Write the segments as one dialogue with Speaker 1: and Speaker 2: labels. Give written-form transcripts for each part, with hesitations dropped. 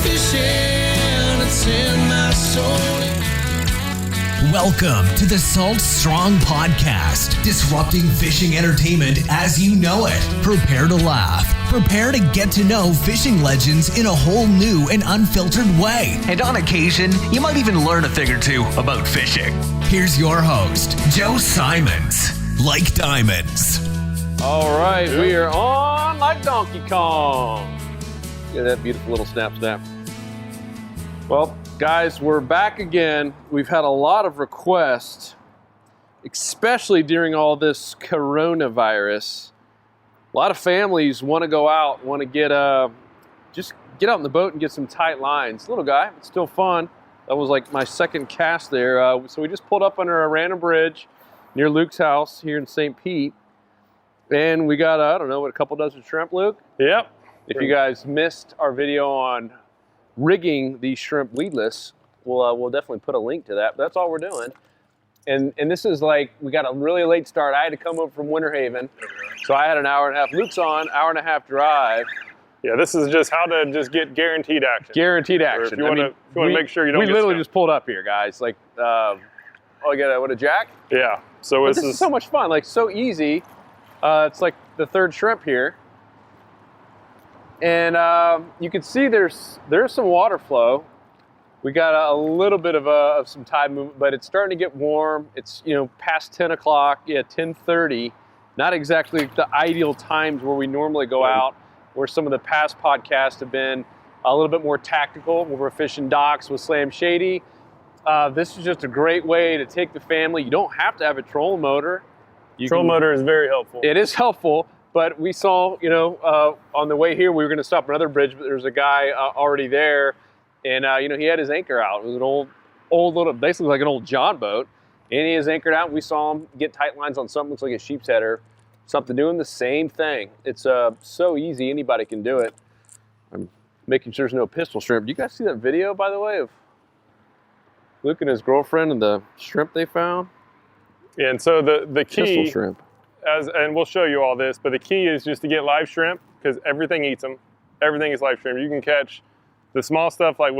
Speaker 1: fishing, it's in my soul.
Speaker 2: Welcome to the Salt Strong Podcast, disrupting fishing entertainment as you know it. Prepare to laugh. Prepare to get to know fishing legends in a whole new and unfiltered way. And on occasion, you might even learn a thing or two about fishing. Here's your host, Joe Simons, Like Diamonds.
Speaker 3: All right, we are on like Donkey Kong. Look at that beautiful little snap. Well, guys, we're back again. We've had a lot of requests, especially during all this coronavirus. A lot of families want to go out, want to just get out in the boat and get some tight lines. Little guy, it's still fun. That was like my second cast there. So we just pulled up under a random bridge near Luke's house here in St. Pete. And we got, I don't know, a couple dozen shrimp, Luke?
Speaker 4: Yep.
Speaker 3: If you guys missed our video on rigging these shrimp weedless, we'll definitely put a link to that. But that's all we're doing. And this is like, we got a really late start. I had to come up from Winter Haven. So I had an hour and a half. Luke's on, hour and a half drive.
Speaker 4: Yeah, this is just how to just get guaranteed action.
Speaker 3: Guaranteed action.
Speaker 4: Or if you want to make sure you don't
Speaker 3: We
Speaker 4: get
Speaker 3: literally
Speaker 4: stuck.
Speaker 3: just pulled up here, guys. Like, I got a jack?
Speaker 4: Yeah. So
Speaker 3: This is so much fun, like so easy. It's like the third shrimp here. And you can see there's some water flow. We got a little bit of some tide movement, but it's starting to get warm. It's, past 10 o'clock, 10:30. Not exactly the ideal times where we normally go out, where some of the past podcasts have been a little bit more tactical, where we're fishing docks with Slam Shady. This is just a great way to take the family. You don't have to have a trolling motor.
Speaker 4: Trolling motor is very helpful.
Speaker 3: It is helpful, but we saw, on the way here, we were going to stop another bridge, but there's a guy already there, and, he had his anchor out. It was an old little, basically like an old John boat, and he is anchored out. We saw him get tight lines on something, looks like a sheep's header, something doing the same thing. It's so easy, anybody can do it. I'm making sure there's no pistol shrimp. Do you guys see that video, by the way, of Luke and his girlfriend and the shrimp they found?
Speaker 4: Yeah, and so the key,
Speaker 3: Pistol shrimp.
Speaker 4: and we'll show you all this, but the key is just to get live shrimp, because everything eats them. Everything is live shrimp. You can catch the small stuff like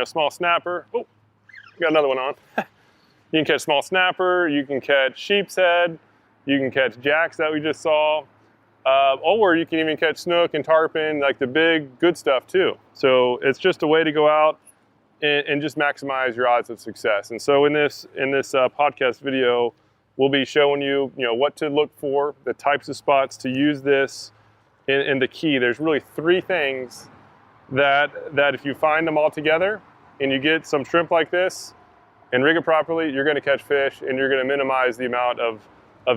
Speaker 4: small snapper. Oh, got another one on. You can catch small snapper. You can catch sheep's head. You can catch jacks that we just saw. Or you can even catch snook and tarpon, like the big good stuff too. So it's just a way to go out and just maximize your odds of success. And so in this podcast video, we'll be showing you, what to look for, the types of spots to use this, and the key. There's really three things that if you find them all together and you get some shrimp like this and rig it properly, you're going to catch fish and you're going to minimize the amount of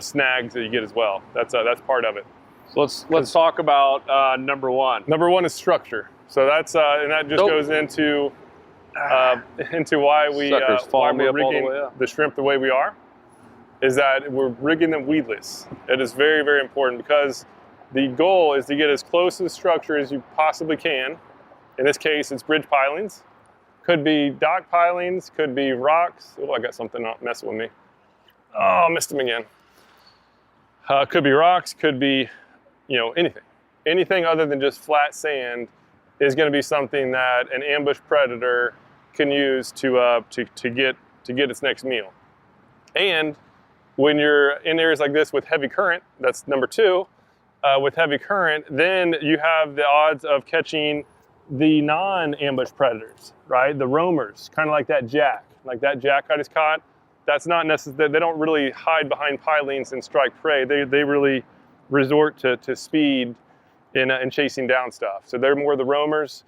Speaker 4: snags that you get as well. That's part of it.
Speaker 3: So let's talk about number one.
Speaker 4: Number one is structure. So that's and that just goes into why we're rigging the shrimp the way we are. Is that we're rigging them weedless. It is very, very important because the goal is to get as close to the structure as you possibly can. In this case, it's bridge pilings. Could be dock pilings, could be rocks. Oh, I got something messing with me. Oh, I missed him again. Could be rocks, could be, anything. Anything other than just flat sand is going to be something that an ambush predator can use to get its next meal. And when you're in areas like this with heavy current, that's number two, with heavy current, then you have the odds of catching the non-ambush predators, right? The roamers, kind of like that jack I just caught. That's not necessary. They don't really hide behind pilings and strike prey. They really resort to speed in chasing down stuff. So they're more the roamers.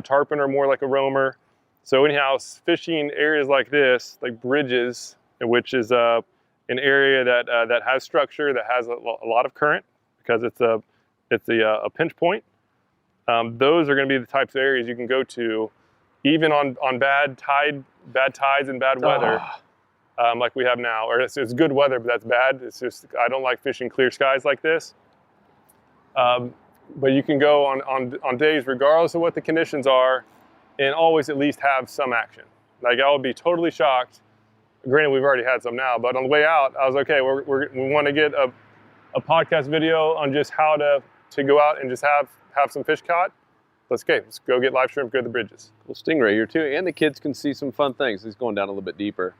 Speaker 4: Tarpon are more like a roamer. So anyhow, fishing areas like this, like bridges, which is an area that has structure, that has a lot of current, because it's a pinch point. Those are going to be the types of areas you can go to, even on bad tides and bad weather, like we have now. Or it's good weather, but that's bad. It's just, I don't like fishing clear skies like this. But you can go on days, regardless of what the conditions are, and always at least have some action. Like, I would be totally shocked. Granted, we've already had some now, but on the way out, I was okay. We want to get a podcast video on just how to go out and just have some fish caught. let's go get live shrimp, go to the bridges.
Speaker 3: Well, stingray here too, and the kids can see some fun things. He's going down a little bit deeper.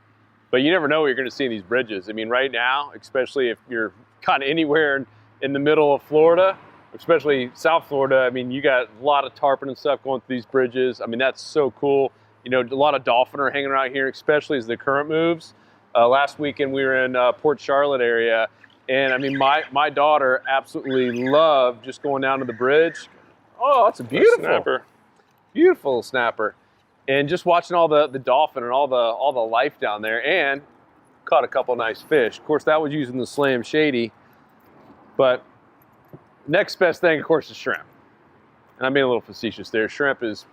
Speaker 3: But you never know what you're going to see in these bridges. I mean, right now, especially if you're kind of anywhere in the middle of Florida, especially South Florida, I mean, you got a lot of tarpon and stuff going through these bridges. I mean, that's so cool. You know, a lot of dolphin are hanging around here, especially as the current moves. Last weekend, we were in Port Charlotte area, and I mean, my daughter absolutely loved just going down to the bridge. Oh, that's a beautiful
Speaker 4: snapper.
Speaker 3: Beautiful snapper. And just watching all the dolphin and all the life down there, and caught a couple nice fish. Of course, that was using the Slam Shady. But next best thing, of course, is shrimp. And I'm being a little facetious there. Shrimp has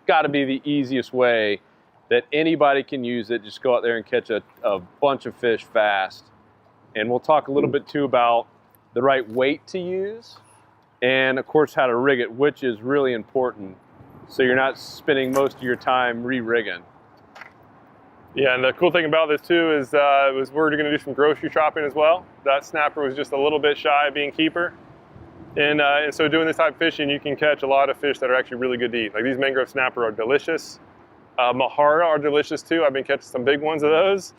Speaker 3: got to be the easiest way that anybody can use it. Just go out there and catch a bunch of fish fast. And we'll talk a little bit too about the right weight to use, and of course how to rig it, which is really important, so you're not spending most of your time re-rigging.
Speaker 4: Yeah, and the cool thing about this too is we're going to do some grocery shopping as well. That snapper was just a little bit shy of being keeper, and so doing this type of fishing, you can catch a lot of fish that are actually really good to eat. Like these mangrove snapper are delicious. Mahara are delicious too. I've been catching some big ones of those,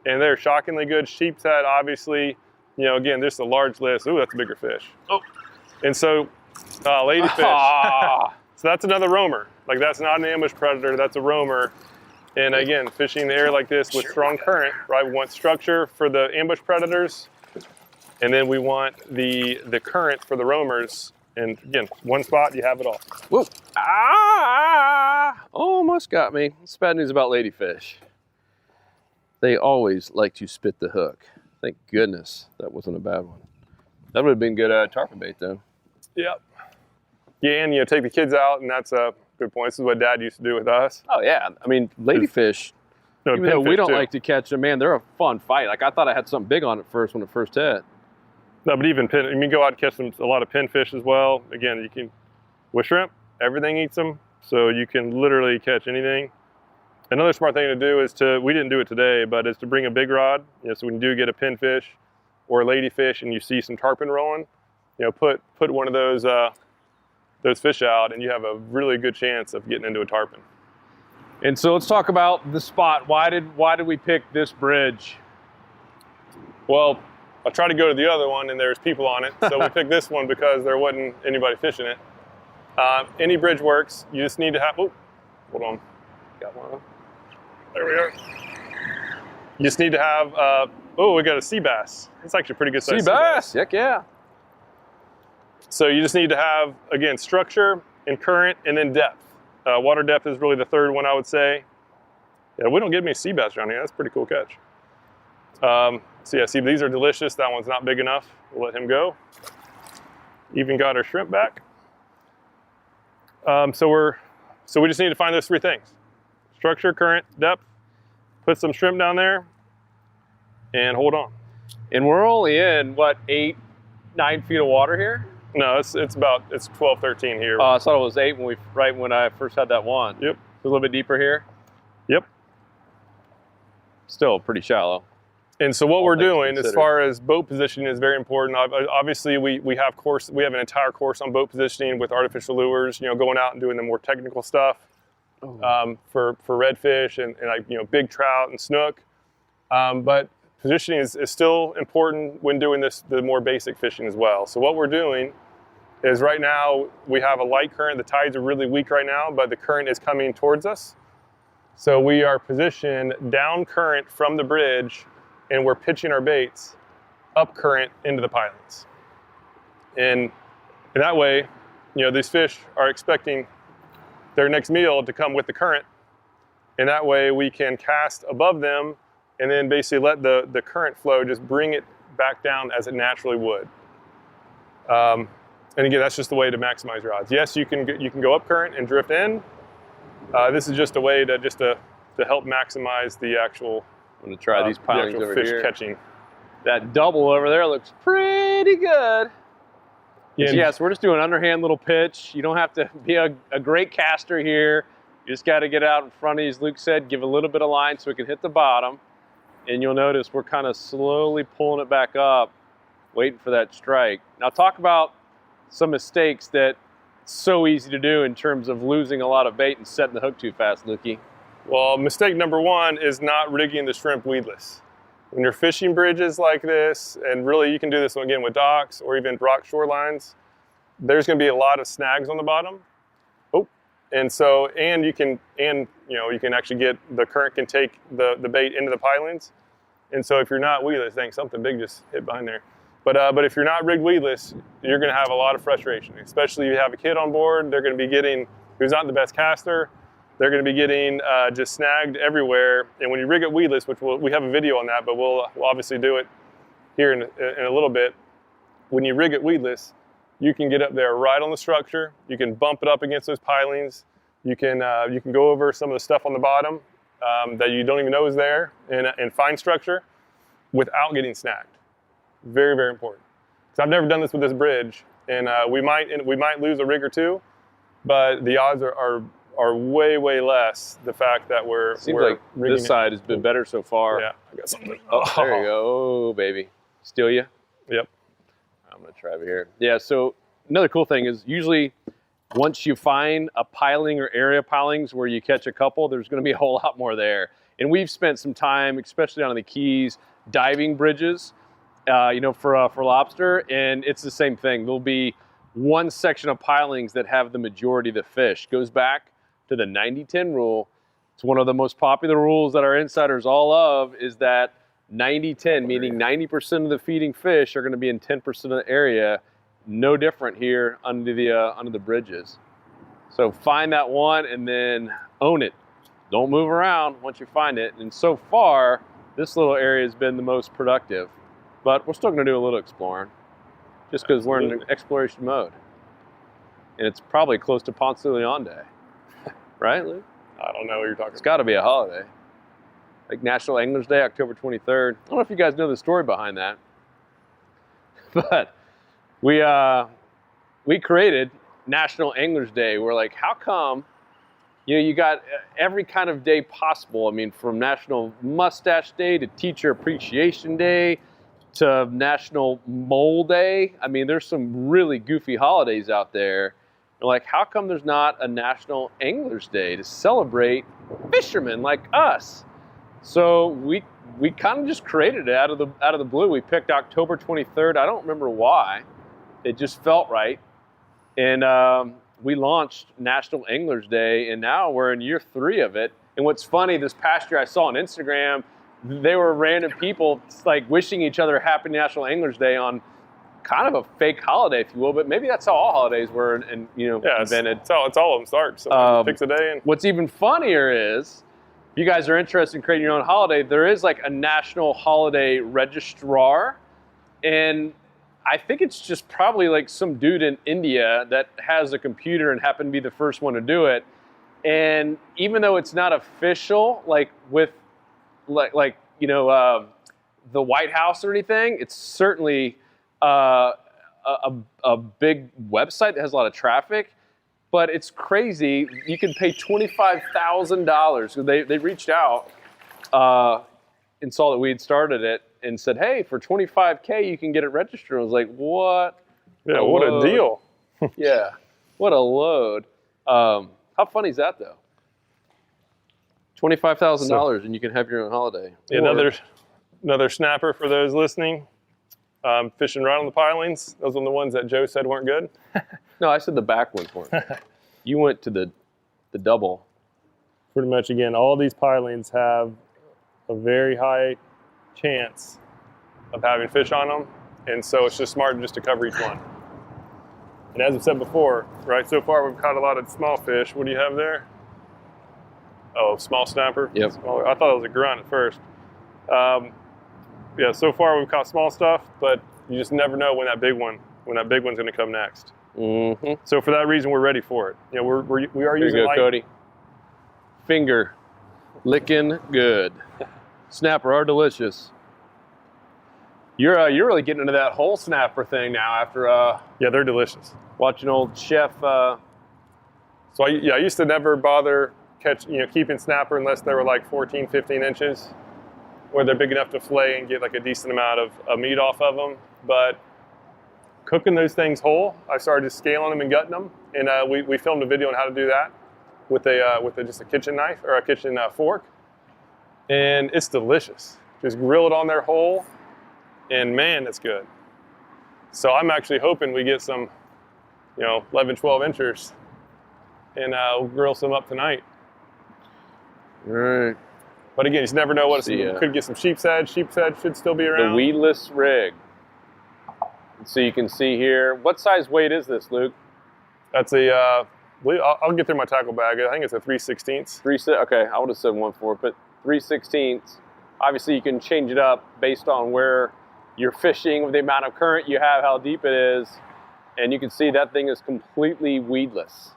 Speaker 4: and they're shockingly good. Sheep's head, obviously, you know, again, this is a large list. Ooh, that's a bigger fish. Oh, and so ladyfish. So that's another roamer. Like that's not an ambush predator, that's a roamer. And again, fishing in the area like this with strong current, right? We want structure for the ambush predators, and then we want the current for the roamers. And again, one spot, you have it all.
Speaker 3: Whoa! Almost got me. It's bad news about ladyfish. They always like to spit the hook. Thank goodness that wasn't a bad one. That would have been good tarpon bait though.
Speaker 4: Yep. Yeah, and you know, take the kids out, and that's a good point. This is what Dad used to do with us.
Speaker 3: Oh yeah, I mean ladyfish. Even though we don't like to catch them, man, they're a fun fight. Like I thought I had something big on it first when it first hit.
Speaker 4: No, but even pin, you can go out and catch a lot of pinfish as well. Again, you can, with shrimp, everything eats them, so you can literally catch anything. Another smart thing to do is we didn't do it today, but is to bring a big rod. You know, so when you do get a pinfish or a ladyfish and you see some tarpon rolling, you know, put one of those fish out, and you have a really good chance of getting into a tarpon.
Speaker 3: And so let's talk about the spot. Why did we pick this bridge?
Speaker 4: Well, I tried to go to the other one and there's people on it, so we picked this one because there wasn't anybody fishing it. Any bridge works. You just need to have. Oh, hold on. Got one. There we are. You just need to have. We got a sea bass. It's actually a pretty good size.
Speaker 3: Sea bass. Heck yeah.
Speaker 4: So you just need to have, again, structure and current, and then depth. Water depth is really the third one, I would say. Yeah, we don't get many sea bass around here. That's a pretty cool catch. So yeah, see, these are delicious. That one's not big enough. We'll let him go. Even got our shrimp back. So we just need to find those three things: structure, current, depth. Put some shrimp down there, and hold on.
Speaker 3: And we're only in what, 8-9 feet of water here?
Speaker 4: No, it's 12, 13 here.
Speaker 3: I thought it was 8 when I first had that one.
Speaker 4: Yep.
Speaker 3: A little bit deeper here.
Speaker 4: Yep.
Speaker 3: Still pretty shallow.
Speaker 4: And so what we're doing as far as boat positioning is very important. Obviously, we have an entire course on boat positioning with artificial lures. You know, going out and doing the more technical stuff for redfish and big trout and snook. But positioning is still important when doing the more basic fishing as well. So what we're doing is right now we have a light current. The tides are really weak right now, but the current is coming towards us. So we are positioned down current from the bridge, and we're pitching our baits up current into the pilings. And that way, you know, these fish are expecting their next meal to come with the current. And that way we can cast above them and then basically let the current flow just bring it back down as it naturally would. And again, that's just the way to maximize your odds. Yes, you can go up current and drift in. This is just a way to help maximize the actual. I'm gonna try these pilings over fish here. Catching.
Speaker 3: That double over there looks pretty good. Yes, we're just doing underhand little pitch. You don't have to be a great caster here. You just got to get out in front of you, as Luke said, give a little bit of line so we can hit the bottom. And you'll notice we're kind of slowly pulling it back up, waiting for that strike. Now talk about some mistakes that so easy to do in terms of losing a lot of bait and setting the hook too fast, Lukey?
Speaker 4: Well, mistake number one is not rigging the shrimp weedless. When you're fishing bridges like this, and really you can do this again with docks or even rock shorelines, there's going to be a lot of snags on the bottom. Oh, and so you can actually get the current can take the bait into the pilings, and so if you're not weedless, dang, something big just hit behind there. But if you're not rigged weedless, you're going to have a lot of frustration, especially if you have a kid on board. They're going to be getting, who's not the best caster, they're going to be getting just snagged everywhere. And when you rig it weedless, which we have a video on that, but we'll obviously do it here in a little bit. When you rig it weedless, you can get up there right on the structure. You can bump it up against those pilings. You can go over some of the stuff on the bottom that you don't even know is there in fine structure without getting snagged. Very, very important. Because I've never done this with this bridge, and we might lose a rig or two, but the odds are way, way less. The fact that we're
Speaker 3: like this side has been better so far.
Speaker 4: Yeah, I got something.
Speaker 3: Oh, there you go. Oh, baby. Steal you?
Speaker 4: Yep.
Speaker 3: I'm gonna try over here. Yeah. So another cool thing is usually once you find a piling or area pilings where you catch a couple, there's going to be a whole lot more there. And we've spent some time, especially down on the Keys, diving bridges. For lobster, and it's the same thing. There'll be one section of pilings that have the majority of the fish. Goes back to the 90-10 rule. It's one of the most popular rules that our insiders all love, is that 90-10, meaning 90% of the feeding fish are going to be in 10% of the area. No different here under the bridges. So find that one and then own it. Don't move around once you find it. And so far, this little area has been the most productive. But we're still going to do a little exploring, just because we're in exploration mode. And it's probably close to Ponce de Leon Day. Right, Luke?
Speaker 4: I don't know what you're talking about.
Speaker 3: It's got to be a holiday. Like National Anglers Day, October 23rd. I don't know if you guys know the story behind that. But we created National Anglers Day. We're like, how come, you got every kind of day possible. I mean, from National Mustache Day to Teacher Appreciation Day, to National Mole Day. I mean, there's some really goofy holidays out there. And like, how come there's not a National Anglers Day to celebrate fishermen like us? So we kind of just created it out of the blue. We picked October 23rd. I don't remember why. It just felt right. And we launched National Anglers Day, and now we're in year 3 of it. And what's funny, this past year I saw on Instagram, they were random people like wishing each other Happy National Anglers Day on kind of a fake holiday, if you will. But maybe that's how all holidays were, invented.
Speaker 4: It's all of them start. So picks a day. And
Speaker 3: what's even funnier is, if you guys are interested in creating your own holiday, there is like a national holiday registrar, and I think it's just probably like some dude in India that has a computer and happened to be the first one to do it. And even though it's not official, like with the White House or anything, it's certainly a big website that has a lot of traffic. But it's crazy. You can pay $25,000. They reached out and saw that we had started it and said, hey, for $25K you can get it registered. I was like, what?
Speaker 4: Yeah, what a deal.
Speaker 3: Yeah, what a load. How funny is that though? $25,000 and you can have your own holiday.
Speaker 4: Another snapper for those listening. Fishing right on the pilings. Those are the ones that Joe said weren't good.
Speaker 3: No, I said the back one for him. You went to the double.
Speaker 4: Pretty much, again, all these pilings have a very high chance of having fish on them, and so it's just smart just to cover each one. And as I said before, right, so far we've caught a lot of small fish. What do you have there? Oh, small snapper?
Speaker 3: Yep.
Speaker 4: Smaller. I thought it was a grunt at first. Yeah, so far we've caught small stuff, but you just never know when that big one's going to come next.
Speaker 3: Mm-hmm.
Speaker 4: So for that reason, we're ready for it. You know, we are
Speaker 3: Here
Speaker 4: using
Speaker 3: you go,
Speaker 4: light.
Speaker 3: Cody. Finger licking good. Snapper are delicious. You're really getting into that whole snapper thing now after
Speaker 4: Yeah, they're delicious.
Speaker 3: watching old chef.
Speaker 4: So I used to never bother keeping snapper unless they were like 14, 15 inches, where they're big enough to fillet and get like a decent amount of meat off of them. But cooking those things whole. I started just scaling them and gutting them, and we filmed a video on how to do that with just a kitchen knife or a kitchen fork, and it's delicious. Just grill it on there whole, and man, it's good. So I'm actually hoping we get some, 11, 12 inchers, and we'll grill some up tonight.
Speaker 3: All right.
Speaker 4: But again, you just never know what it's. Could get some sheep's head. Sheep's head should still be around.
Speaker 3: The weedless rig. So you can see here. What size weight is this, Luke?
Speaker 4: That's I'll get through my tackle bag. I think it's a 3/16.
Speaker 3: Okay, I would have said 1/4, but 3/16. Obviously, you can change it up based on where you're fishing, the amount of current you have, how deep it is, and you can see that thing is completely weedless.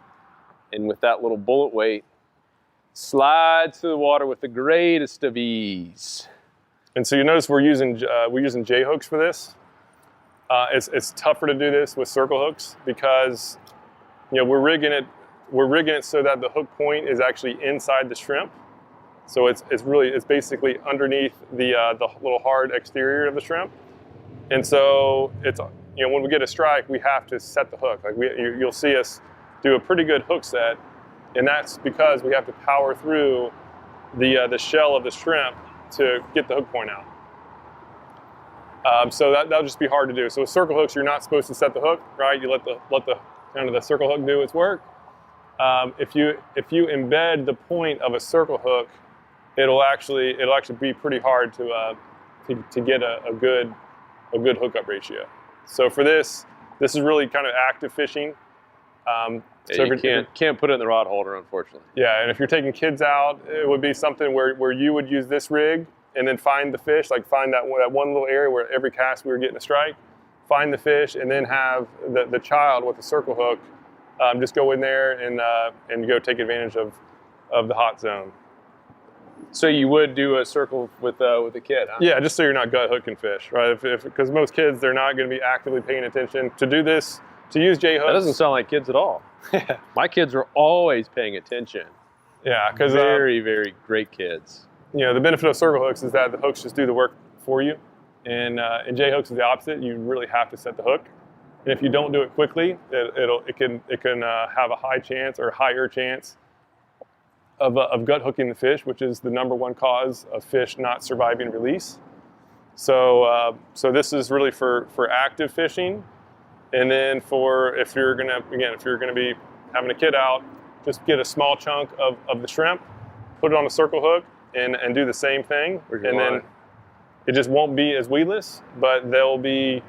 Speaker 3: And with that little bullet weight, slides to the water with the greatest of ease.
Speaker 4: And so you notice we're using J hooks for this. It's tougher to do this with circle hooks because we're rigging it so that the hook point is actually inside the shrimp. So it's basically underneath the little hard exterior of the shrimp. And so it's when we get a strike, we have to set the hook. Like you'll see us do a pretty good hook set, and that's because we have to power through the shell of the shrimp to get the hook point out. So that'll just be hard to do. So with circle hooks, you're not supposed to set the hook, right? You let the circle hook do its work. If you embed the point of a circle hook, it'll actually be pretty hard to get a good hookup ratio. So for this is really kind of active fishing.
Speaker 3: So you can't put it in the rod holder, unfortunately.
Speaker 4: Yeah, and if you're taking kids out, it would be something where you would use this rig and then find the fish, like find that one little area where every cast we were getting a strike, find the fish, and then have the child with the circle hook just go in there and go take advantage of the hot zone.
Speaker 3: So you would do a circle with a kid, huh?
Speaker 4: Yeah, just so you're not gut hooking fish, right? Because most kids, they're not going to be actively paying attention. To do this, to use J hooks.
Speaker 3: That doesn't sound like kids at all. My kids are always paying attention.
Speaker 4: Yeah, because
Speaker 3: very, very great kids.
Speaker 4: The benefit of circle hooks is that the hooks just do the work for you, and J hooks is the opposite. You really have to set the hook, and if you don't do it quickly, it can have a high chance or higher chance of gut hooking the fish, which is the #1 cause of fish not surviving release. So this is really for active fishing, and then if you're gonna be having a kid out, just get a small chunk of the shrimp, put it on a circle hook, and do the same thing, and then it just won't be as weedless, but they'll be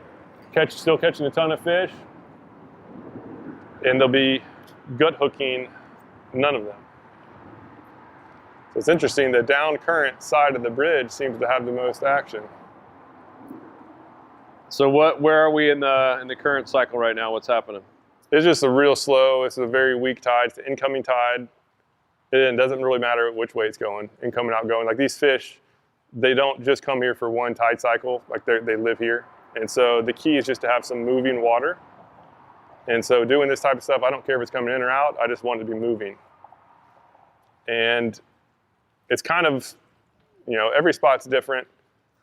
Speaker 4: still catching a ton of fish, and they'll be gut hooking none of them. So it's interesting, the down current side of the bridge seems to have the most action.
Speaker 3: So where are we in the current cycle right now? What's happening?
Speaker 4: It's just a real slow, it's a very weak tide, it's the incoming tide. It doesn't really matter which way it's going, incoming, outgoing. Like these fish, they don't just come here for one tide cycle, like they live here. And so the key is just to have some moving water. And so doing this type of stuff, I don't care if it's coming in or out, I just want it to be moving. And it's kind of, every spot's different,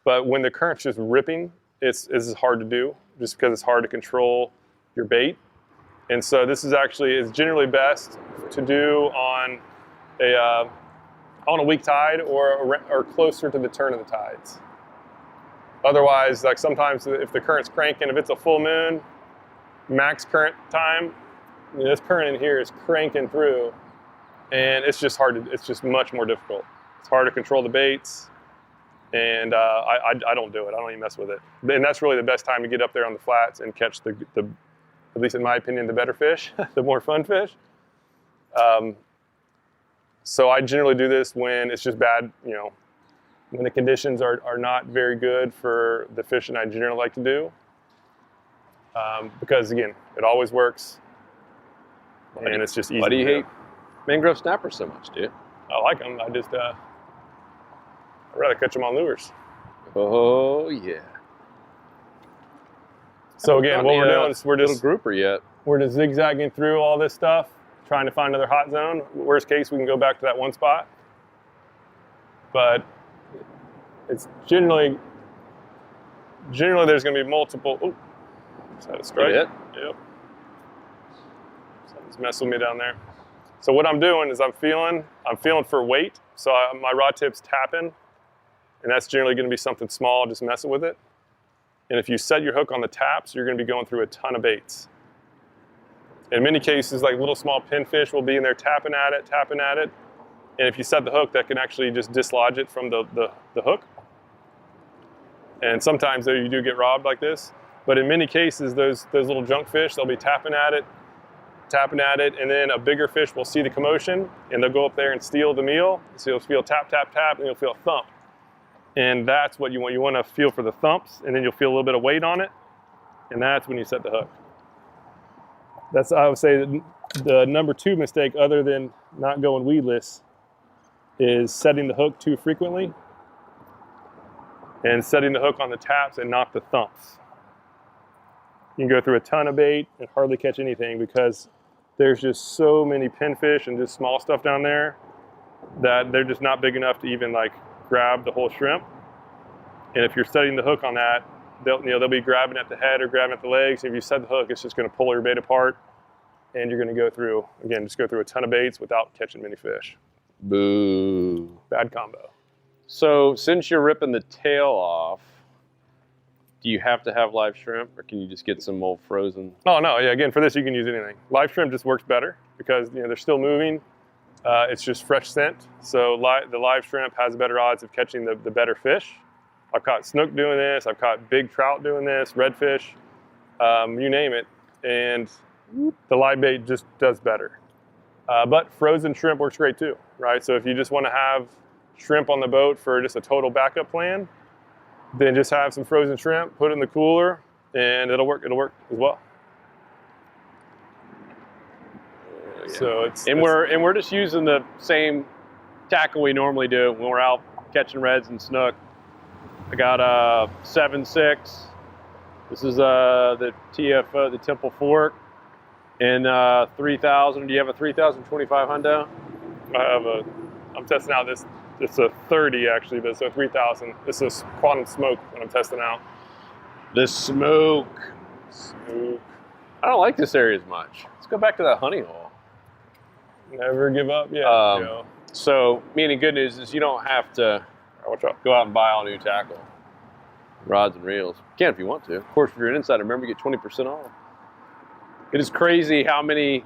Speaker 4: but when the current's just ripping, it's hard to do just because it's hard to control your bait. And so this is generally best to do on a weak tide or closer to the turn of the tides. Otherwise, like sometimes if the current's cranking, if it's a full moon, max current time, this current in here is cranking through, and it's just much more difficult. It's hard to control the baits, and I don't do it. I don't even mess with it. And that's really the best time to get up there on the flats and catch the at least in my opinion, the better fish, the more fun fish. So I generally do this when it's just bad, when the conditions are not very good for the fishing I generally like to do. Because again, it always works, and it's just easy.
Speaker 3: Why do you hate mangrove snappers so much, dude?
Speaker 4: I like them. I'd rather catch them on lures.
Speaker 3: Oh yeah.
Speaker 4: So again, what we're doing is we're just
Speaker 3: grouper yet.
Speaker 4: We're just zigzagging through all this stuff, trying to find another hot zone. Worst case, we can go back to that one spot. But it's generally there's going to be multiple. Just had a strike.
Speaker 3: Yep.
Speaker 4: Something's messing with me down there. So what I'm doing is I'm feeling for weight. So my rod tip's tapping, and that's generally going to be something small, just messing with it. And if you set your hook on the taps, you're going to be going through a ton of baits. In many cases, like little small pinfish will be in there tapping at it. And if you set the hook, that can actually just dislodge it from the hook. And sometimes though you do get robbed like this. But in many cases, those little junk fish, they'll be tapping at it, and then a bigger fish will see the commotion, and they'll go up there and steal the meal. So you'll feel tap, tap, tap, and you'll feel a thump. And that's what you want. You want to feel for the thumps, and then you'll feel a little bit of weight on it, and that's when you set the hook. That's, I would say, the number 2 mistake, other than not going weedless, is setting the hook too frequently and setting the hook on the taps and not the thumps. You can go through a ton of bait and hardly catch anything because there's just so many pinfish and just small stuff down there that they're just not big enough to even like grab the whole shrimp. And if you're setting the hook on that, they'll be grabbing at the head or grabbing at the legs. And if you set the hook, it's just going to pull your bait apart, and you're going to go through a ton of baits without catching many fish.
Speaker 3: Boo.
Speaker 4: Bad combo.
Speaker 3: So since you're ripping the tail off, do you have to have live shrimp, or can you just get some old frozen?
Speaker 4: Oh no, yeah. Again, for this you can use anything. Live shrimp just works better because they're still moving. It's just fresh scent, so the live shrimp has better odds of catching the better fish. I've caught snook doing this. I've caught big trout doing this, redfish, you name it, and the live bait just does better. But frozen shrimp works great too, right? So if you just want to have shrimp on the boat for just a total backup plan, then just have some frozen shrimp, put it in the cooler, and it'll work as well. So
Speaker 3: we're just using the same tackle we normally do when we're out catching reds and snook. I got a 7.6. This is the TF, the Temple Fork, and 3000. Do you have a 3025 hundo?
Speaker 4: I'm testing out this. It's a 30 actually, but it's a 3000. This is Quantum Smoke when I'm testing out.
Speaker 3: The smoke. I don't like this area as much. Let's go back to that honey hole.
Speaker 4: Never give up. Yeah.
Speaker 3: So, meaning good news is you don't have to go out and buy all new tackle, rods and reels. You can if you want to. Of course, if you're an insider, remember you get 20% off. It is crazy how many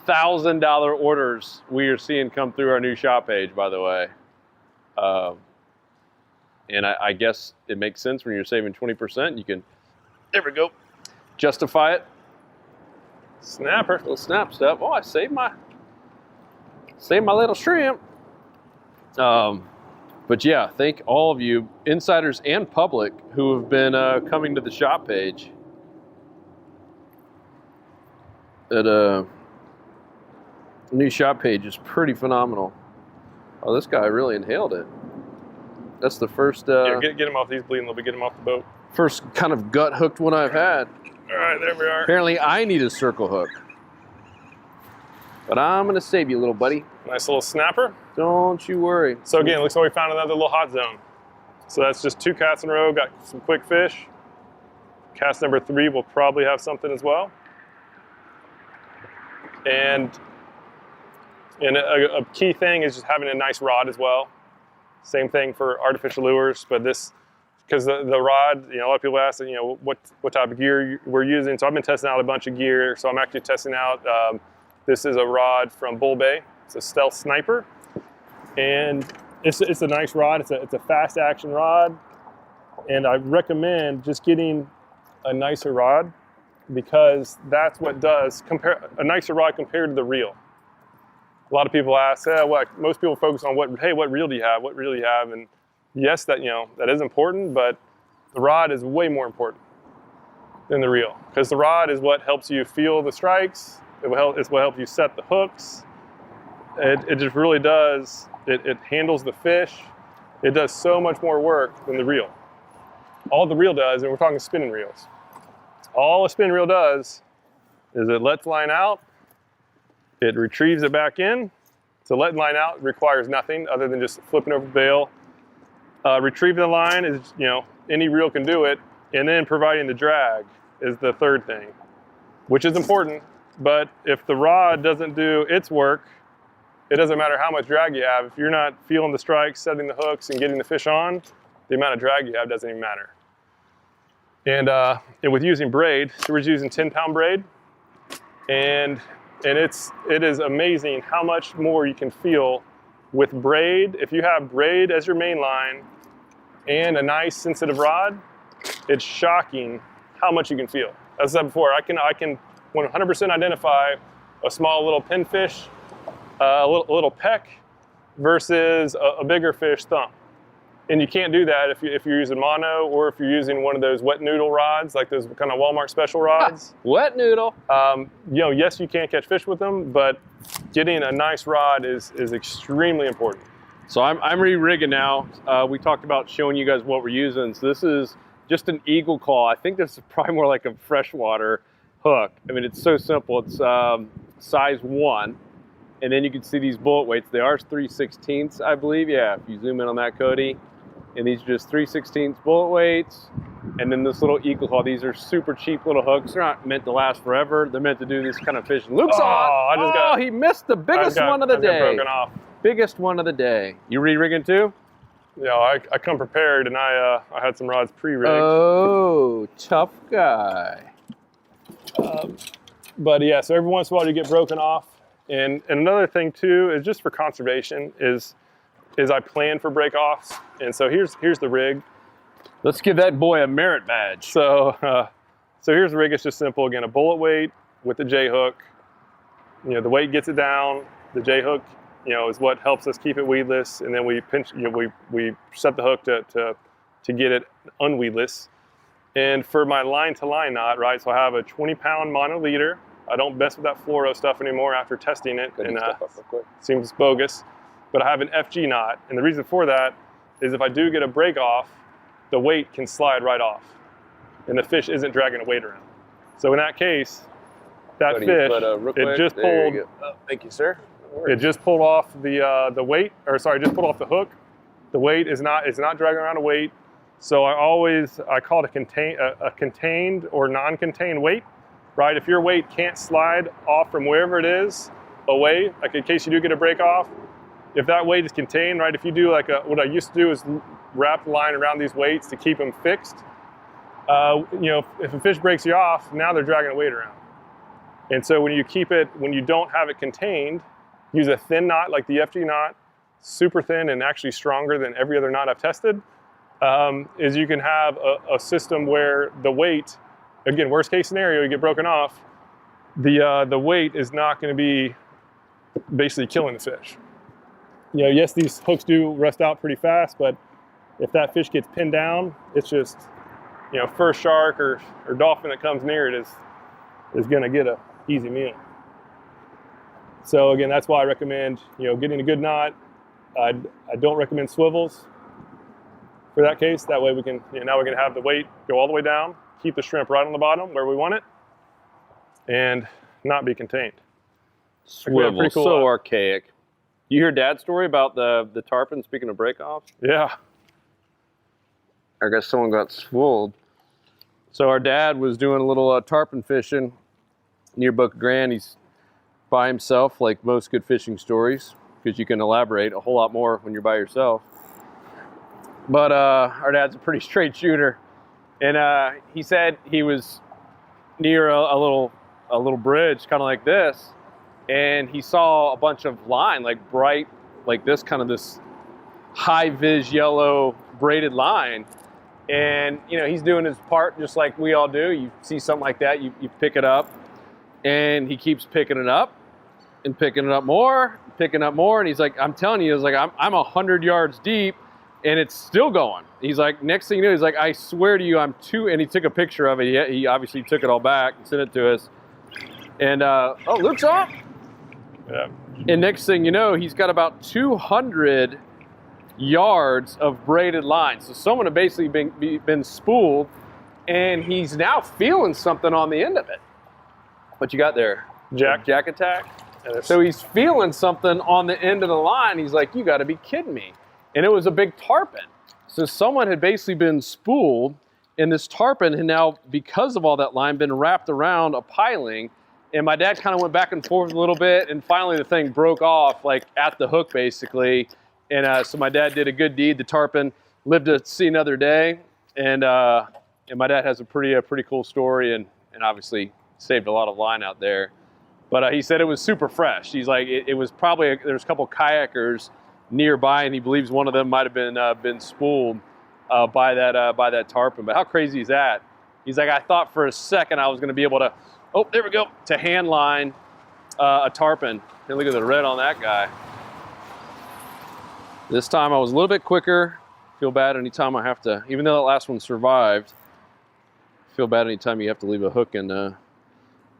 Speaker 3: $1,000 orders we are seeing come through our new shop page, by the way. And I guess it makes sense when you're saving 20%. You can, there we go, justify it.
Speaker 4: Snapper.
Speaker 3: Little snap step. Oh, I saved my little shrimp. But yeah, thank all of you, insiders and public, who have been coming to the shop page. The new shop page is pretty phenomenal. Oh, this guy really inhaled it. That's the first...
Speaker 4: yeah, get him off. He's bleeding a little bit. Get him off the boat.
Speaker 3: First kind of gut-hooked one I've had.
Speaker 4: All right, there we are.
Speaker 3: Apparently, I need a circle hook. But I'm going to save you, little buddy.
Speaker 4: Nice little snapper.
Speaker 3: Don't you worry.
Speaker 4: So again, looks like we found another little hot zone. So that's just 2 casts in a row. Got some quick fish. Cast number 3 will probably have something as well. And a key thing is just having a nice rod as well. Same thing for artificial lures, but this, because the rod, a lot of people ask, what type of gear we're using. So I've been testing out a bunch of gear. So I'm actually testing out, this is a rod from Bull Bay. It's a Stealth Sniper. And it's a nice rod. It's a fast action rod. And I recommend just getting a nicer rod, because that's what does a nicer rod compared to the reel. A lot of people ask, most people focus on what reel do you have? What reel do you have? And yes, that is important, but the rod is way more important than the reel, because the rod is what helps you feel the strikes. It's what helps you set the hooks. It just really does. It handles the fish. It does so much more work than the reel. All the reel does, and we're talking spinning reels, all a spin reel does is it lets line out, it retrieves it back in. So letting line out requires nothing other than just flipping over the bail. Retrieving the line is, any reel can do it, and then providing the drag is the third thing, which is important. But if the rod doesn't do its work, it doesn't matter how much drag you have. If you're not feeling the strikes, setting the hooks, and getting the fish on, the amount of drag you have doesn't even matter. And with using braid, so we're using 10-pound braid, and it is amazing how much more you can feel with braid. If you have braid as your main line and a nice sensitive rod, it's shocking how much you can feel. As I said before, I can 100% identify a small little pinfish, a little peck versus a bigger fish thump. And you can't do that if you're using mono or if you're using one of those wet noodle rods, like those kind of Walmart special rods.
Speaker 3: Wet noodle.
Speaker 4: Yes, you can catch fish with them, but getting a nice rod is extremely important.
Speaker 3: So I'm re-rigging now. We talked about showing you guys what we're using. So this is just an eagle claw. I think this is probably more like a freshwater hook. I mean, it's so simple. It's size 1. And then you can see these bullet weights. They are 3/16, I believe. Yeah, if you zoom in on that, Cody. And these are just 3/16 bullet weights. And then this little eagle claw. These are super cheap little hooks. They're not meant to last forever. They're meant to do this kind of fishing. Luke's on. He missed the biggest one of the day.
Speaker 4: Broken off.
Speaker 3: Biggest one of the day. You re-rigging too?
Speaker 4: Yeah, I come prepared, and I had some rods pre-rigged.
Speaker 3: Oh, tough guy.
Speaker 4: But yeah, so every once in a while you get broken off. And another thing too is just for conservation is I plan for break-offs. And so here's the rig.
Speaker 3: Let's give that boy a merit badge.
Speaker 4: So here's the rig. It's just simple. Again, a bullet weight with a J hook. The weight gets it down. The J hook, is what helps us keep it weedless. And then we pinch. We set the hook to get it unweedless. And for my line-to-line knot, right? So I have a 20-pound mono leader. I don't mess with that fluoro stuff anymore after testing it, and seems bogus. But I have an FG knot, and the reason for that is if I do get a break off, the weight can slide right off, and the fish isn't dragging a weight around. So in that case, that fish, it just pulled.
Speaker 3: Thank you, sir.
Speaker 4: It just pulled off the weight, just pulled off the hook. The weight is not dragging around a weight. So I call it a contained or non-contained weight. Right, if your weight can't slide off from wherever it is away, like in case you do get a break off, if that weight is contained, right, if you do what I used to do is wrap the line around these weights to keep them fixed, if a fish breaks you off, now they're dragging a weight around. And so when you don't have it contained, use a thin knot like the FG knot, super thin and actually stronger than every other knot I've tested, is you can have a system where the weight, again, worst case scenario, you get broken off, the weight is not going to be basically killing the fish. Yes, these hooks do rust out pretty fast, but if that fish gets pinned down, it's just, first shark or dolphin that comes near it is going to get a easy meal. So again, that's why I recommend, getting a good knot. I don't recommend swivels for that case. That way we can, now we can have the weight go all the way down, keep the shrimp right on the bottom where we want it, and not be contained.
Speaker 3: Swivel, cool, so archaic. You hear Dad's story about the tarpon, speaking of break-offs?
Speaker 4: Yeah.
Speaker 3: I guess someone got swooled. So our dad was doing a little tarpon fishing near Boca Grande. He's by himself, like most good fishing stories, because you can elaborate a whole lot more when you're by yourself. But our dad's a pretty straight shooter. And he said he was near a little bridge, kind of like this, and he saw a bunch of line, like bright, like this high-vis yellow braided line. And, he's doing his part just like we all do. You see something like that, you pick it up, and he keeps picking it up and picking it up more, and he's like, I'm telling you, I'm 100 yards deep, and it's still going. He's like, next thing you know, he's like, I swear to you, I'm two, and he took a picture of it. He obviously took it all back and sent it to us. And, Luke's up.
Speaker 4: Yeah.
Speaker 3: And next thing you know, he's got about 200 yards of braided line. So someone had basically been spooled, and he's now feeling something on the end of it. What you got there? Jack attack? So he's feeling something on the end of the line. He's like, you got to be kidding me. And it was a big tarpon. So someone had basically been spooled, And this tarpon had now, because of all that line, been wrapped around a piling. And my dad kind of went back and forth a little bit, and finally the thing broke off, like at the hook, basically. And so my dad did a good deed. The tarpon lived to see another day, and my dad has a pretty cool story, and obviously saved a lot of line out there. But he said it was super fresh. He's like, it was probably there's a couple kayakers nearby, and he believes one of them might have been spooled by that tarpon. But how crazy is that? He's like, I thought for a second I was going to be able to. Oh, there we go. To hand line a tarpon. And look at the red on that guy. This time I was a little bit quicker. Feel bad anytime I have to, even though that last one survived, feel bad anytime you have to leave a hook in a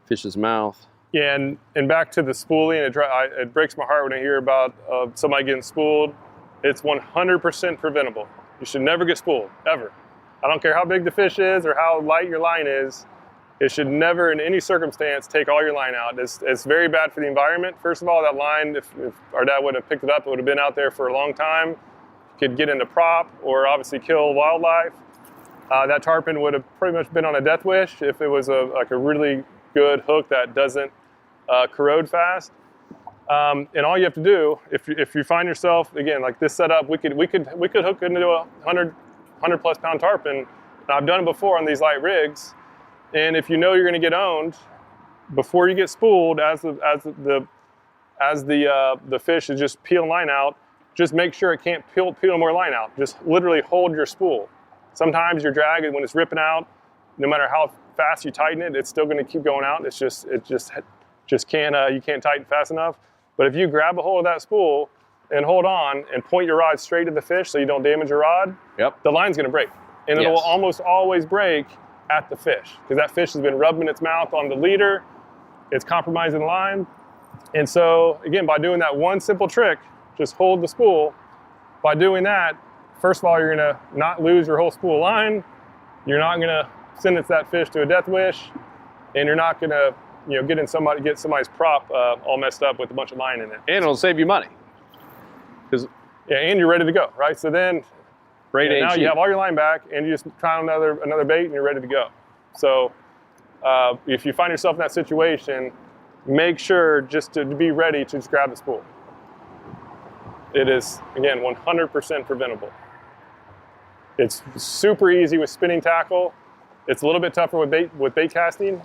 Speaker 3: fish's mouth.
Speaker 4: Yeah, and back to the spooling, it breaks my heart when I hear about somebody getting spooled. It's 100% preventable. You should never get spooled, ever. I don't care how big the fish is or how light your line is. It should never, in any circumstance, take all your line out. It's very bad for the environment. First of all, that line, if our dad would have picked it up, it would have been out there for a long time. Could get into prop or obviously kill wildlife. That tarpon would have pretty much been on a death wish if it was a really good hook that doesn't corrode fast. And all you have to do, if you find yourself, again, like this setup, we could hook into a 100 plus pound tarpon. And I've done it before on these light rigs. And if you know you're going to get owned, before you get spooled, as the fish is just peeling line out, just make sure it can't peel more line out. Just literally hold your spool. Sometimes your drag, when it's ripping out, no matter how fast you tighten it, it's still going to keep going out. It just can't you can't tighten fast enough. But if you grab a hold of that spool and hold on and point your rod straight at the fish so you don't damage your rod,
Speaker 3: yep,
Speaker 4: the line's going to break, and it will almost always break at the fish, because that fish has been rubbing its mouth on the leader, it's compromising the line. And so again, by doing that one simple trick, just hold the spool. By doing that, first of all, you're gonna not lose your whole spool line, you're not gonna sentence that fish to a death wish, and you're not gonna get somebody's prop all messed up with a bunch of line in it.
Speaker 3: And it'll save you money.
Speaker 4: And you're ready to go, right? So then now you have all your line back, and you just try another bait, and you're ready to go. So if you find yourself in that situation, make sure just to be ready to just grab the spool. It is, again, 100% preventable. It's super easy with spinning tackle. It's a little bit tougher with bait casting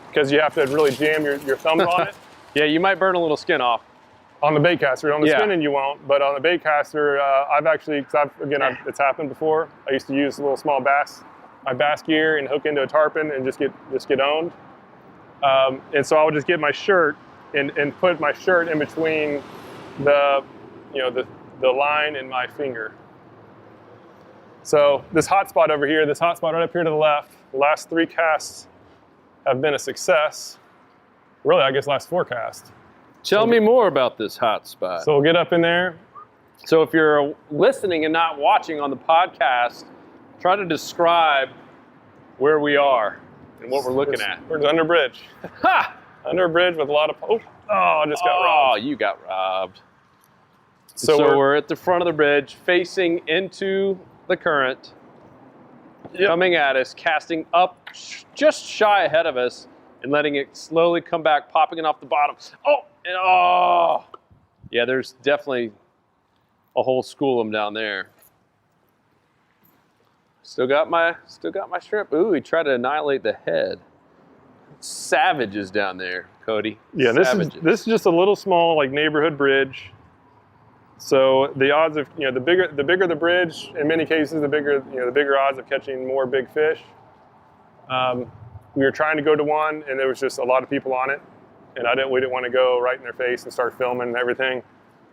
Speaker 4: because you have to really jam your thumb on it.
Speaker 3: Yeah, you might burn a little skin off.
Speaker 4: On the bait caster, on the spinning you won't, but on the bait caster, it's happened before. I used to use a little small my bass gear, and hook into a tarpon and just get owned. And so I would just get my shirt and put my shirt in between the line and my finger. So this hot spot over here, this hot spot right up here to the left, the last 3 casts have been a success. Really, I guess last 4 casts.
Speaker 3: Tell me more about this hot spot.
Speaker 4: So we'll get up in there.
Speaker 3: So if you're listening and not watching on the podcast, try to describe where we are and what we're looking at.
Speaker 4: We're under a bridge.
Speaker 3: Ha!
Speaker 4: Under a bridge with a lot of... I just got robbed.
Speaker 3: Oh, you got robbed. So we're at the front of the bridge, facing into the current, coming at us, casting up just shy ahead of us, and letting it slowly come back, popping it off the bottom. Yeah, there's definitely a whole school of them down there. Still got my shrimp. Ooh, he tried to annihilate the head. Savages down there, Cody.
Speaker 4: Yeah, this is just a little small neighborhood bridge. So the odds of the bigger the bridge, in many cases, the bigger odds of catching more big fish. We were trying to go to one, and there was just a lot of people on it, and we didn't want to go right in their face and start filming and everything.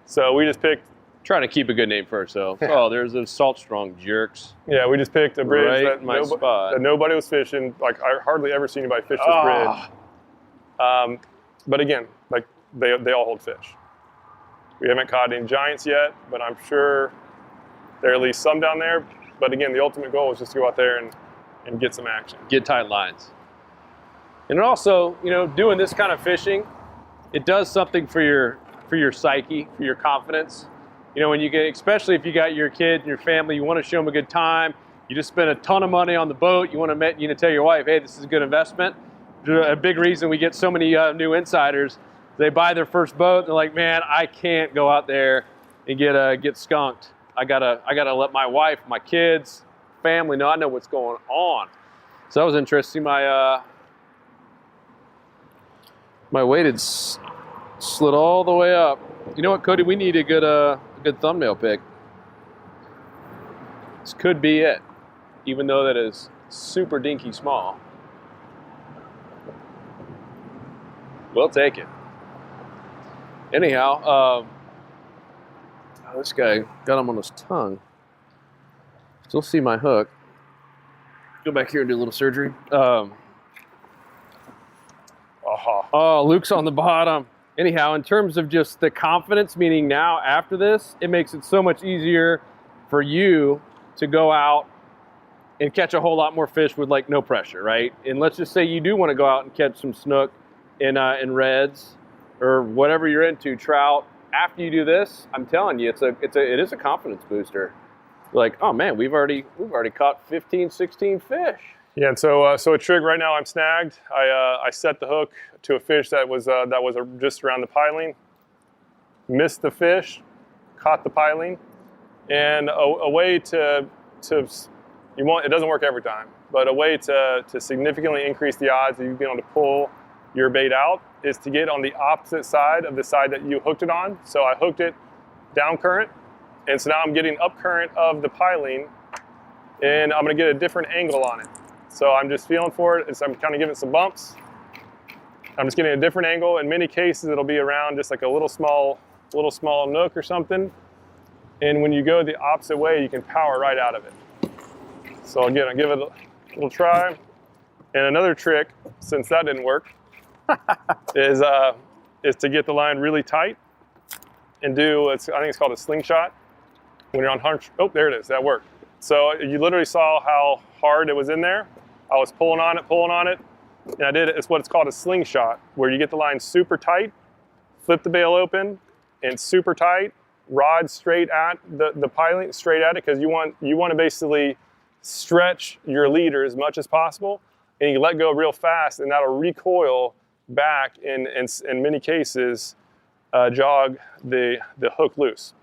Speaker 4: So we just picked.
Speaker 3: Trying to keep a good name for ourselves. Oh, there's those salt strong jerks.
Speaker 4: Yeah, we just picked a bridge
Speaker 3: that
Speaker 4: nobody was fishing. I hardly ever see anybody fish this bridge. But again, they all hold fish. We haven't caught any giants yet, but I'm sure there are at least some down there. But again, the ultimate goal is just to go out there and get some action. Get
Speaker 3: tight lines. And also, doing this kind of fishing, it does something for your psyche, for your confidence. When you especially if you got your kids and your family, you want to show them a good time. You just spent a ton of money on the boat. You want to tell your wife, hey, this is a good investment. A big reason we get so many new insiders, they buy their first boat. And they're like, man, I can't go out there and get skunked. I gotta let my wife, my kids, family know I know what's going on. So that was interesting. My weighted slid all the way up. You know what, Cody? We need a good thumbnail pic. This could be it, even though that is super dinky small. We'll take it. Anyhow, this guy got him on his tongue. Still see my hook. Go back here and do a little surgery. Oh, Luke's on the bottom. Anyhow, in terms of just the confidence, meaning now after this, it makes it so much easier for you to go out and catch a whole lot more fish with like no pressure, right? And let's just say you do want to go out and catch some snook in reds or whatever you're into, trout. After you do this, I'm telling you, it is a confidence booster. Like, oh man, we've already caught 15, 16 fish.
Speaker 4: Yeah, and so a trick right now, I'm snagged. I set the hook to a fish that was just around the piling, missed the fish, caught the piling, and a way it doesn't work every time, but a way to significantly increase the odds of you being able to pull your bait out is to get on the opposite side of the side that you hooked it on. So I hooked it down current, and so now I'm getting up current of the piling, and I'm going to get a different angle on it. So I'm just feeling for it. I'm kind of giving it some bumps. I'm just getting a different angle. In many cases, it'll be around just like a little small nook or something. And when you go the opposite way, you can power right out of it. So again, I'll give it a little try. And another trick, since that didn't work, is to get the line really tight and I think it's called a slingshot. When you're on hunch, oh, there it is, that worked. So you literally saw how hard it was in there. I was pulling on it, and it's what it's called a slingshot, where you get the line super tight, flip the bail open, and super tight, rod straight at the piling, straight at it, because you want to basically stretch your leader as much as possible, and you let go real fast, and that'll recoil back and in many cases jog the hook loose.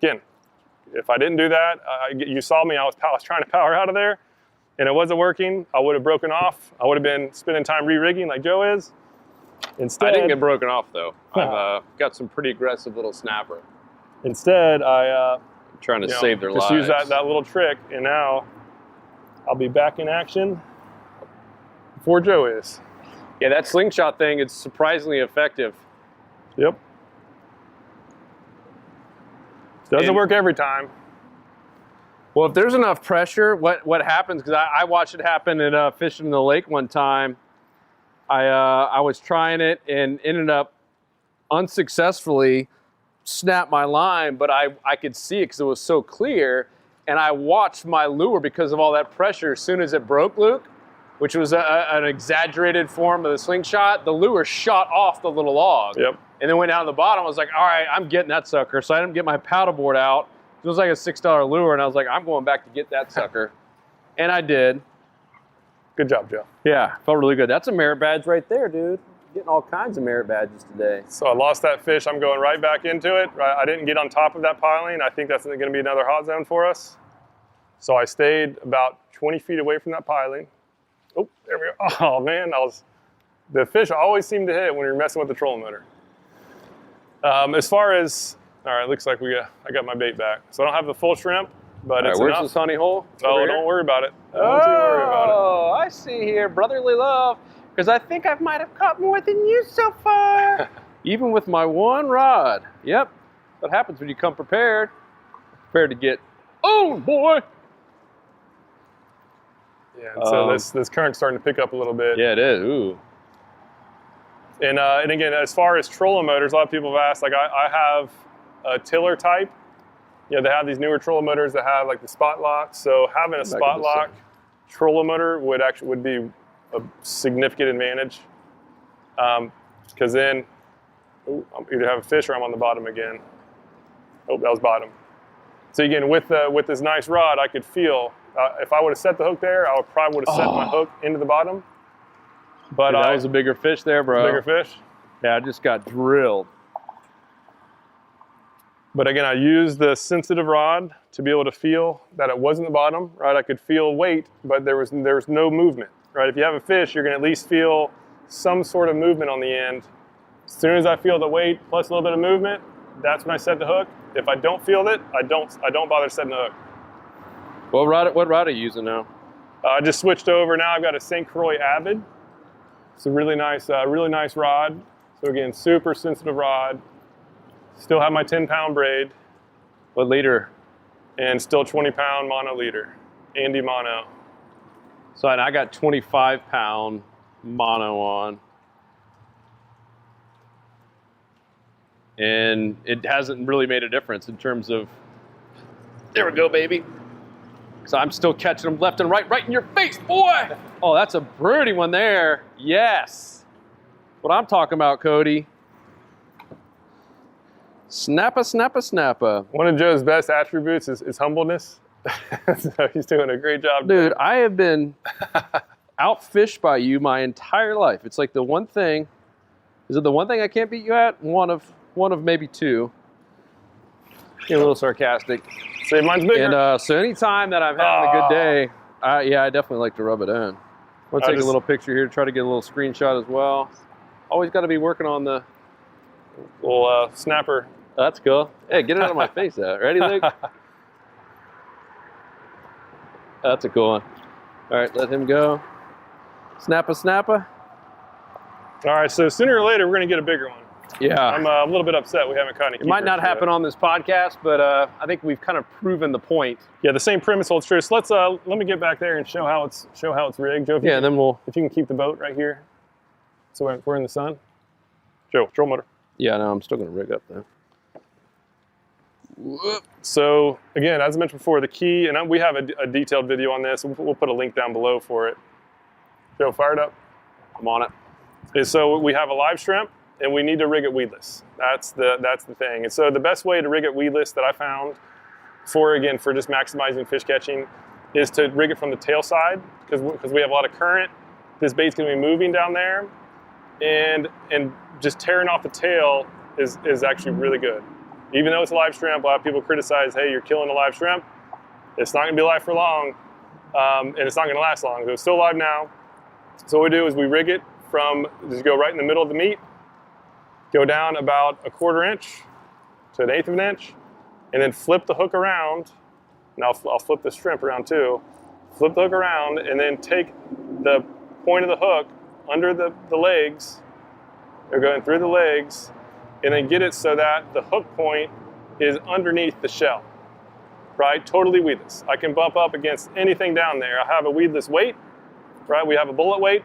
Speaker 4: Again, if I didn't do that, you saw me, I was trying to power out of there, and it wasn't working. I would have broken off. I would have been spending time re-rigging like Joe is. Instead,
Speaker 3: I didn't get broken off though. I've got some pretty aggressive little snapper.
Speaker 4: Instead, I'm
Speaker 3: trying to save their lives.
Speaker 4: Just use that little trick, and now I'll be back in action before Joe is.
Speaker 3: Yeah, that slingshot thing is surprisingly effective.
Speaker 4: Yep. Doesn't work every time.
Speaker 3: Well, if there's enough pressure, what happens, because I watched it happen at fishing in the lake one time. I was trying it and ended up unsuccessfully snap my line, but I could see it because it was so clear, and I watched my lure because of all that pressure. As soon as it broke, Luke, which was an exaggerated form of the slingshot, the lure shot off the little log.
Speaker 4: Yep.
Speaker 3: And then went down to the bottom. I was like, all right, I'm getting that sucker. So I didn't get my paddleboard out. It was like a $6 lure, and I was like, I'm going back to get that sucker. And I did.
Speaker 4: Good job, Joe.
Speaker 3: Yeah, felt really good. That's a merit badge right there, dude. Getting all kinds of merit badges today.
Speaker 4: So I lost that fish. I'm going right back into it. I didn't get on top of that piling. I think that's going to be another hot zone for us. So I stayed about 20 feet away from that piling. Oh, there we go. Oh, man. The fish always seem to hit when you're messing with the trolling motor. As far as, all right, looks like I got my bait back. So I don't have the full shrimp, but it's
Speaker 3: where's
Speaker 4: enough.
Speaker 3: the sunny hole?
Speaker 4: Oh, don't worry about it.
Speaker 3: Don't you worry about it. Oh, I see here, brotherly love, because I think I might have caught more than you so far. Even with my one rod. Yep, that happens when you come prepared. Prepared to get, oh boy.
Speaker 4: Yeah, and so this current's starting to pick up a little bit.
Speaker 3: Yeah, it is. Ooh.
Speaker 4: And again, as far as trolling motors, a lot of people have asked, like I have a tiller type. You know, they have these newer trolling motors that have like the spot lock. So having a spot lock trolling motor would be a significant advantage. Because then I'm either have a fish or I'm on the bottom again. Oh, that was bottom. So again, with this nice rod, I could feel If I would have set the hook there, I probably would have set my hook into the bottom. But
Speaker 3: dude, that was a bigger fish there, bro.
Speaker 4: Bigger fish?
Speaker 3: Yeah, I just got drilled.
Speaker 4: But again, I used the sensitive rod to be able to feel that it wasn't the bottom, right? I could feel weight, but there was no movement, right? If you have a fish, you're gonna at least feel some sort of movement on the end. As soon as I feel the weight plus a little bit of movement, that's when I set the hook. If I don't feel it, I don't bother setting the hook.
Speaker 3: What rod are you using now?
Speaker 4: I just switched over. Now I've got a St. Croix Avid. It's a really nice rod. So again, super sensitive rod. Still have my 10-pound braid.
Speaker 3: What leader?
Speaker 4: And still 20-pound mono leader, Andy mono.
Speaker 3: So and I got 25-pound mono on. And it hasn't really made a difference in terms of, there we go, baby. So I'm still catching them left and right in your face, boy. Oh, that's a pretty one there. Yes. What I'm talking about, Cody. Snappa, snappa, snappa.
Speaker 4: One of Joe's best attributes is humbleness. So he's doing a great job.
Speaker 3: Dude, I have been outfished by you my entire life. It's like the one thing, is it the one thing I can't beat you at? One of maybe two. Getting a little sarcastic.
Speaker 4: See, mine's bigger.
Speaker 3: And so anytime that I'm having a good day, I definitely like to rub it in. I'm gonna take a little picture here to try to get a little screenshot as well. Always got to be working on the
Speaker 4: little snapper.
Speaker 3: That's cool. Hey, get it out of my face, ready, Luke? That's a cool one. All right, let him go. Snappa, snappa.
Speaker 4: All right, so sooner or later, we're going to get a bigger one.
Speaker 3: Yeah.
Speaker 4: I'm a little bit upset we haven't caught any.
Speaker 3: It might not happen on this podcast, but I think we've kind of proven the point.
Speaker 4: Yeah, the same premise holds true. So let me get back there and show how it's rigged. Joe,
Speaker 3: yeah, then
Speaker 4: if you can keep the boat right here, so we're in the sun. Joe, troll motor.
Speaker 3: Yeah, no, I'm still going to rig up there.
Speaker 4: So again, as I mentioned before, the key, and we have a detailed video on this. We'll put a link down below for it. Joe, fire it up.
Speaker 3: I'm on it.
Speaker 4: And so we have a live shrimp, and we need to rig it weedless. That's the thing. And so the best way to rig it weedless that I found for just maximizing fish catching is to rig it from the tail side, because we have a lot of current. This bait's going to be moving down there, and just tearing off the tail is actually really good. Even though it's a live shrimp, a lot of people criticize, hey, you're killing a live shrimp. It's not going to be alive for long, and it's not going to last long. So it's still alive now. So what we do is we rig it just go right in the middle of the meat, go down about 1/4 inch to 1/8 of an inch, and then flip the hook around. And I'll flip the shrimp around too. Flip the hook around, and then take the point of the hook under the legs. They're going through the legs, and then get it so that the hook point is underneath the shell, right? Totally weedless. I can bump up against anything down there. I have a weedless weight, right? We have a bullet weight,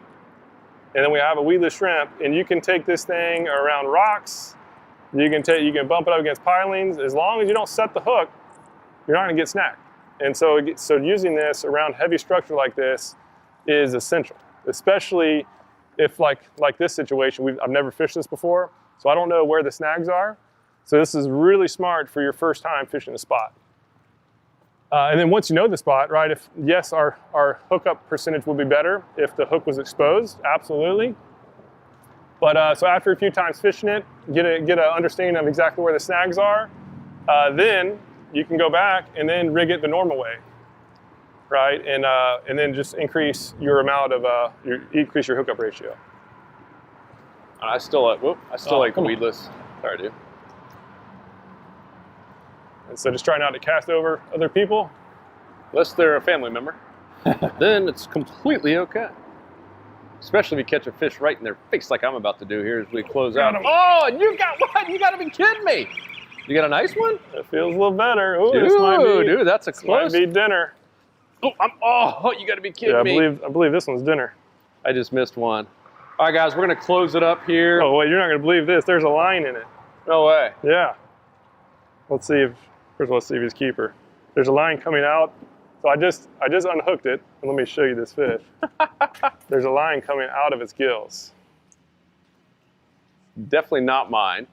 Speaker 4: and then we have a weedless shrimp, and you can take this thing around rocks. You can bump it up against pilings. As long as you don't set the hook, you're not gonna get snagged. And so using this around heavy structure like this is essential, especially if like this situation, I've never fished this before, so I don't know where the snags are. So this is really smart for your first time fishing the spot. And then once you know the spot, right, yes, our hookup percentage will be better if the hook was exposed, absolutely. But so after a few times fishing it, get an understanding of exactly where the snags are, then you can go back and then rig it the normal way, right? And then just increase your amount of increase your hookup ratio.
Speaker 3: I still like weedless. Sorry, dude.
Speaker 4: And so just try not to cast over other people.
Speaker 3: Unless they're a family member. Then it's completely okay. Especially if you catch a fish right in their face like I'm about to do here as we close out. Oh, you got one? You gotta be kidding me. You got a nice one?
Speaker 4: It feels a little better. Ooh,
Speaker 3: dude, that's a close.
Speaker 4: This might be dinner.
Speaker 3: Oh, you gotta be kidding me.
Speaker 4: I believe this one's dinner.
Speaker 3: I just missed one. All right, guys, we're gonna close it up here.
Speaker 4: Oh wait, you're not gonna believe this. There's a line in it.
Speaker 3: No way.
Speaker 4: Yeah. Let's see if he's keeper. There's a line coming out. So I just unhooked it, and let me show you this fish. There's a line coming out of its gills.
Speaker 3: Definitely not mine.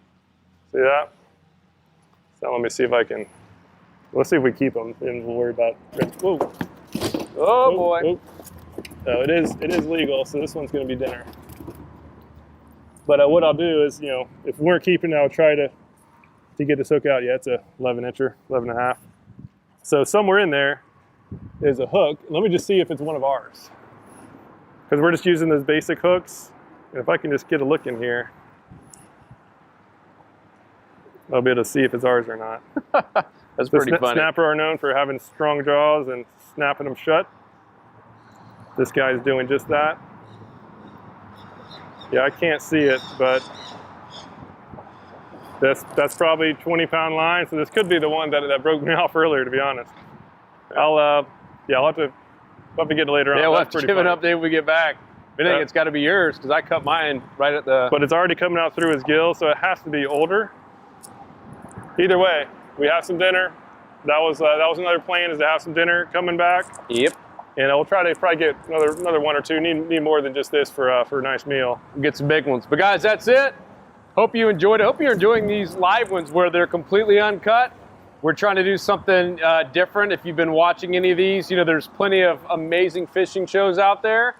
Speaker 4: See that? So let me see if I can. Let's see if we keep them, and we'll worry about. Whoa.
Speaker 3: Oh boy.
Speaker 4: Oh. So it is legal, so this one's going to be dinner. But what I'll do is, if we weren't keeping, I'll try to get this hook out. Yeah, it's a 11-incher, 11 and a half. So somewhere in there is a hook. Let me just see if it's one of ours. Because we're just using those basic hooks. And if I can just get a look in here, I'll be able to see if it's ours or not.
Speaker 3: That's pretty funny.
Speaker 4: Snapper are known for having strong jaws and snapping them shut. This guy's doing just that. Yeah, I can't see it, but that's probably 20-pound line. So this could be the one that broke me off earlier, to be honest. I'll have to get it later on.
Speaker 3: Yeah, we'll have to give an update when we get back. I think it's got to be yours because I cut mine right at the.
Speaker 4: But it's already coming out through his gill, so it has to be older. Either way, we have some dinner. That was another plan, is to have some dinner coming back.
Speaker 3: Yep.
Speaker 4: And we'll try to probably get another one or two. Need more than just this for a nice meal.
Speaker 3: We'll get some big ones. But guys, that's it. Hope you enjoyed it. Hope you're enjoying these live ones where they're completely uncut. We're trying to do something different. If you've been watching any of these, there's plenty of amazing fishing shows out there.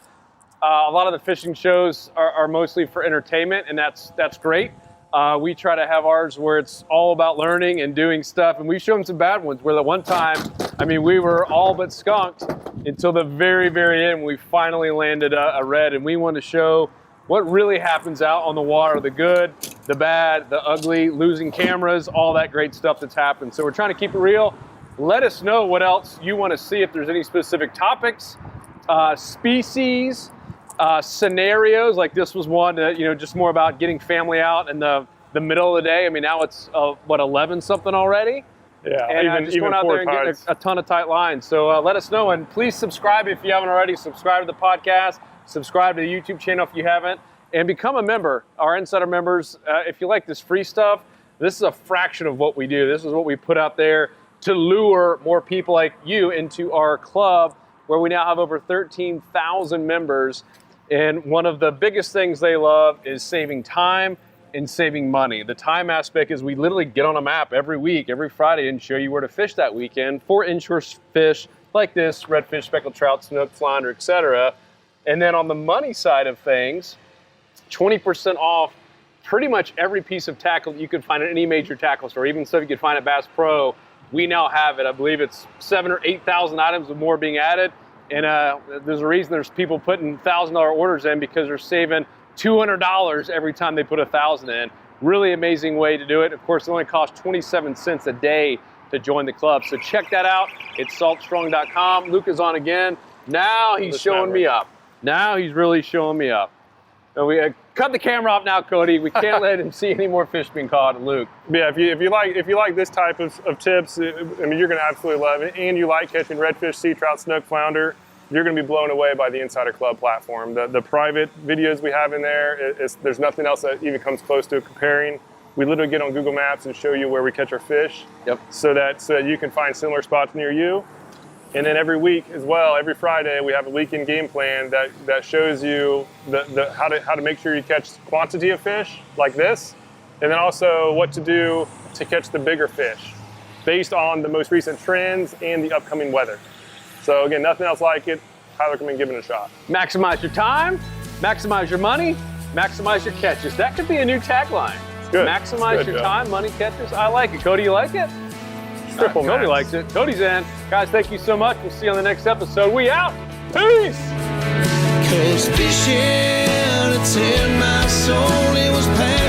Speaker 3: A lot of the fishing shows are mostly for entertainment, and that's great. We try to have ours where it's all about learning and doing stuff, and we've shown some bad ones where the one time, we were all but skunked until the very, very end. We finally landed a red, and we want to show what really happens out on the water, the good, the bad, the ugly, losing cameras, all that great stuff that's happened. So we're trying to keep it real. Let us know what else you want to see, if there's any specific topics, species, scenarios. Like this was one that, just more about getting family out in the middle of the day. Now it's 11 something already.
Speaker 4: Yeah,
Speaker 3: and just going out there and getting a ton of tight lines. So let us know, and please subscribe if you haven't already. Subscribe to the podcast, subscribe to the YouTube channel if you haven't, and become a member. Our Insider members, if you like this free stuff, this is a fraction of what we do. This is what we put out there to lure more people like you into our club, where we now have over 13,000 members. And one of the biggest things they love is saving time and saving money. The time aspect is we literally get on a map every week, every Friday, and show you where to fish that weekend for inshore fish like this, redfish, speckled trout, snook, flounder, etc. And then on the money side of things, 20% off pretty much every piece of tackle that you could find at any major tackle store, even stuff you could find at Bass Pro. We now have it. I believe it's 7,000 or 8,000 items with more being added. And there's a reason there's people putting $1,000 orders in, because they're saving $200 every time they put 1,000 in. Really amazing way to do it. Of course, it only costs 27 cents a day to join the club. So check that out. It's saltstrong.com. Luke is on again. Now he's showing me up. Now he's really showing me up. And we cut the camera off now, Cody. We can't let him see any more fish being caught in Luke.
Speaker 4: Yeah, if you like this type of tips, you're going to absolutely love it. And you like catching redfish, sea trout, snook, flounder, you're going to be blown away by the Insider Club platform. The private videos we have in there, there's nothing else that even comes close to comparing. We literally get on Google Maps and show you where we catch our fish. Yep. So that you can find similar spots near you. And then every week as well, every Friday, we have a weekend game plan that shows you how to make sure you catch quantity of fish like this, and then also what to do to catch the bigger fish based on the most recent trends and the upcoming weather. So again, nothing else like it. Highly recommend giving it a shot.
Speaker 3: Maximize your time, maximize your money, maximize your catches. That could be a new tagline.
Speaker 4: Good.
Speaker 3: Maximize your time, money, catches. I like it. Cody, you like it?
Speaker 4: Triple
Speaker 3: Cody likes it. Cody's in. Guys, thank you so much. We'll see you on the next episode. We out. Peace.
Speaker 1: 'Cause fishing, it's in my soul. It was pain.